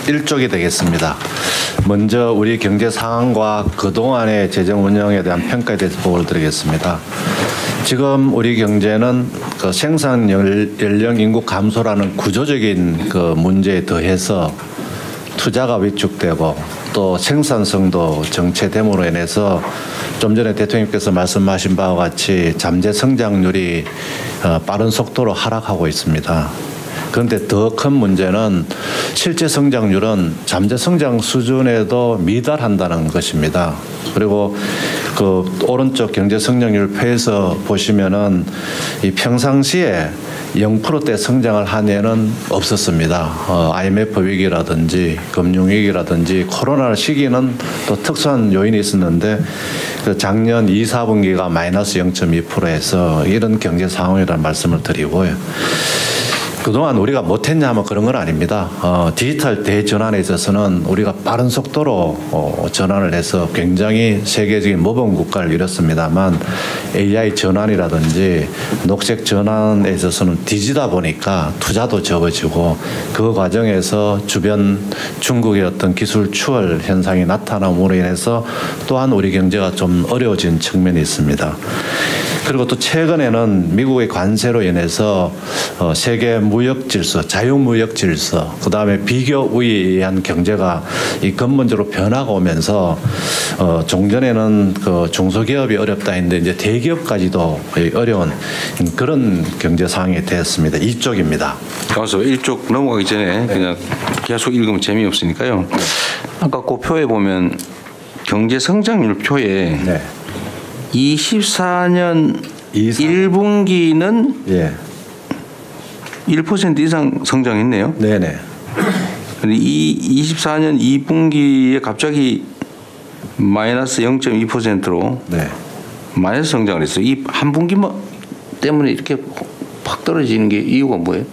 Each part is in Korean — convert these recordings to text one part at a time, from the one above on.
일쪽이 되겠습니다. 먼저 우리 경제 상황과 그동안의 재정 운영에 대한 평가에 대해서 보고를 드리겠습니다. 지금 우리 경제는 그 생산 연령 인구 감소라는 구조적인 그 문제에 더해서 투자가 위축되고 또 생산성도 정체됨으로 인해서 좀 전에 대통령께서 말씀하신 바와 같이 잠재 성장률이 빠른 속도로 하락하고 있습니다. 그런데 더 큰 문제는 실제 성장률은 잠재 성장 수준에도 미달한다는 것입니다. 그리고 그 오른쪽 경제 성장률 표에서 보시면은 이 평상시에 0%대 성장을 한 해는 없었습니다. IMF 위기라든지 금융위기라든지 코로나 시기는 또 특수한 요인이 있었는데 그 작년 2, 4분기가 마이너스 0.2%에서 이런 경제 상황이라는 말씀을 드리고요. 그동안 우리가 못했냐 하면 그런 건 아닙니다. 디지털 대전환에 있어서는 우리가 빠른 속도로 전환을 해서 굉장히 세계적인 모범 국가를 이뤘습니다만 AI 전환이라든지 녹색 전환에 있어서는 뒤지다 보니까 투자도 적어지고 그 과정에서 주변 중국의 어떤 기술 추월 현상이 나타남으로 인해서 또한 우리 경제가 좀 어려워진 측면이 있습니다. 그리고 또 최근에는 미국의 관세로 인해서 세계 무역 질서, 자유무역 질서, 그 다음에 비교 우위에 의한 경제가 이 근본적으로 변화가 오면서 종전에는 그 중소기업이 어렵다 했는데 이제 대기업까지도 어려운 그런 경제 상황이 되었습니다. 이쪽입니다. 그래서 1쪽 넘어가기 전에 그냥 계속 읽으면 재미없으니까요. 아까 그 표에 보면 경제 성장률 표에 24년 1분기는 예. 1% 이상 성장했네요. 네네. 근데 이 24년 2분기에 갑자기 마이너스 0.2%로 마이너스 성장을 했어요. 이 한 분기만 때문에 이렇게 확 떨어지는 게 이유가 뭐예요?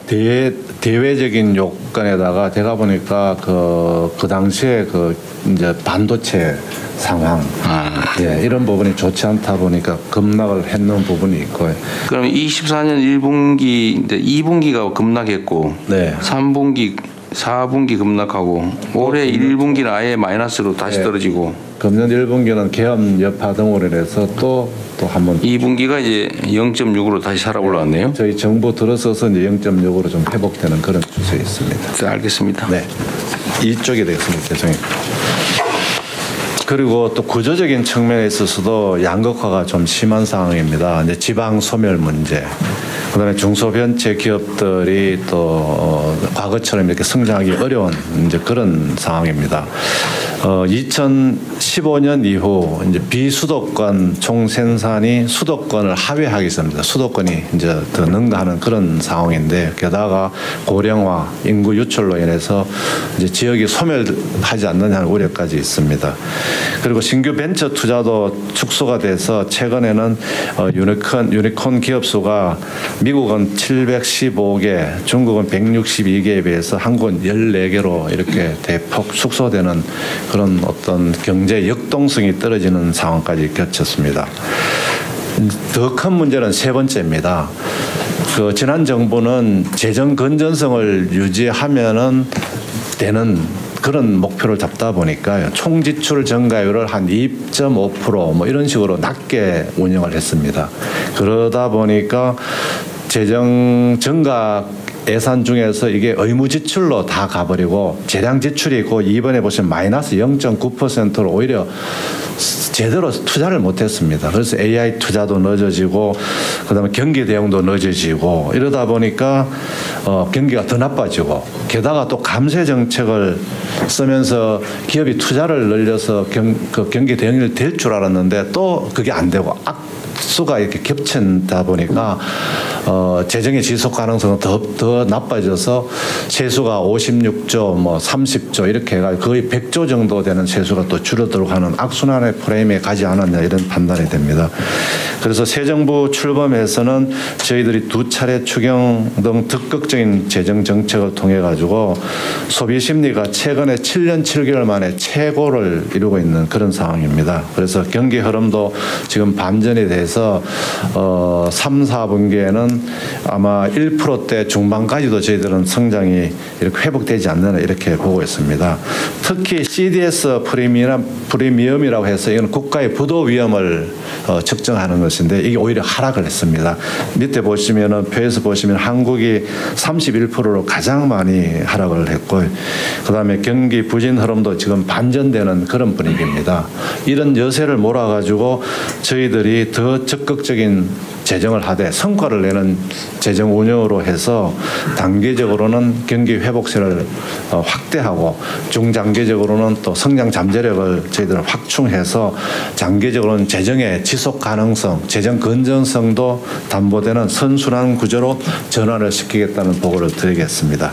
대외적인 요건에다가 제가 보니까 그 당시에 그 이제 반도체 상황 이런 부분이 좋지 않다 보니까 급락을 했는 부분이 있고요. 그럼 24년 1분기, 2분기가 급락했고 3분기, 4분기 급락하고 올해 1분기는 아예 마이너스로 다시 떨어지고 금년 1분기는 계엄 여파 등으로 인해서 또 한 번 2분기가 이제 0.6으로 다시 살아 올라왔네요. 저희 정부 들어서서 이제 0.6으로 좀 회복되는 그런 추세에 있습니다. 네, 알겠습니다. 네, 이쪽이 되겠습니다. 죄송해요. 그리고 또 구조적인 측면에 있어서도 양극화가 좀 심한 상황입니다. 이제 지방 소멸 문제, 그다음에 중소벤처 기업들이 또 과거처럼 이렇게 성장하기 어려운 이제 그런 상황입니다. 2015년 이후 이제 비수도권 총생산이 수도권을 하회하게 됩니다. 수도권이 이제 더 능가하는 그런 상황인데 게다가 고령화, 인구 유출로 인해서 이제 지역이 소멸하지 않느냐는 우려까지 있습니다. 그리고 신규 벤처 투자도 축소가 돼서 최근에는 유니콘 기업 수가 미국은 715개, 중국은 162개에 비해서 한국은 14개로 이렇게 대폭 축소되는 그런 어떤 경제 역동성이 떨어지는 상황까지 겹쳤습니다. 더 큰 문제는 세 번째입니다. 그 지난 정부는 재정 건전성을 유지하면은 되는 그런 목표를 잡다 보니까 총지출 증가율을 한 2.5% 뭐 이런 식으로 낮게 운영을 했습니다. 그러다 보니까 재정 증가 예산 중에서 이게 의무 지출로 다 가버리고 재량 지출이 있고 이번에 보시면 마이너스 0.9%로 오히려 제대로 투자를 못했습니다. 그래서 AI 투자도 늦어지고 그다음에 경기 대응도 늦어지고 이러다 보니까 경기가 더 나빠지고 게다가 또 감세 정책을 쓰면서 기업이 투자를 늘려서 경기 대응이 될 줄 알았는데 또 그게 안 되고 수가 이렇게 겹친다 보니까 재정의 지속 가능성은 더 나빠져서 세수가 56조, 뭐 30조 이렇게 해가지고 거의 100조 정도 되는 세수가 또 줄어들고 하는 악순환의 프레임에 가지 않았냐 이런 판단이 됩니다. 그래서 새 정부 출범해서는 저희들이 2차례 추경 등 적극적인 재정 정책을 통해 가지고 소비 심리가 최근에 7년 7개월 만에 최고를 이루고 있는 그런 상황입니다. 그래서 경기 흐름도 지금 반전이 돼서 3, 4분기에는 아마 1%대 중반까지도 저희들은 성장이 이렇게 회복되지 않는 이렇게 보고 있습니다. 특히 CDS 프리미엄이라고 해서 이건 국가의 부도 위험을 측정하는 것인데 이게 오히려 하락을 했습니다. 밑에 보시면은 표에서 보시면 한국이 31%로 가장 많이 하락을 했고, 그다음에 경기 부진 흐름도 지금 반전되는 그런 분위기입니다. 이런 여세를 몰아가지고 저희들이 더 적극적인 재정을 하되 성과를 내는 재정 운영으로 해서 단기적으로는 경기 회복세를 확대하고 중장기적으로는 또 성장 잠재력을 저희들은 확충해서 장기적으로는 재정의 지속 가능성, 재정 건전성도 담보되는 선순환 구조로 전환을 시키겠다는 보고를 드리겠습니다.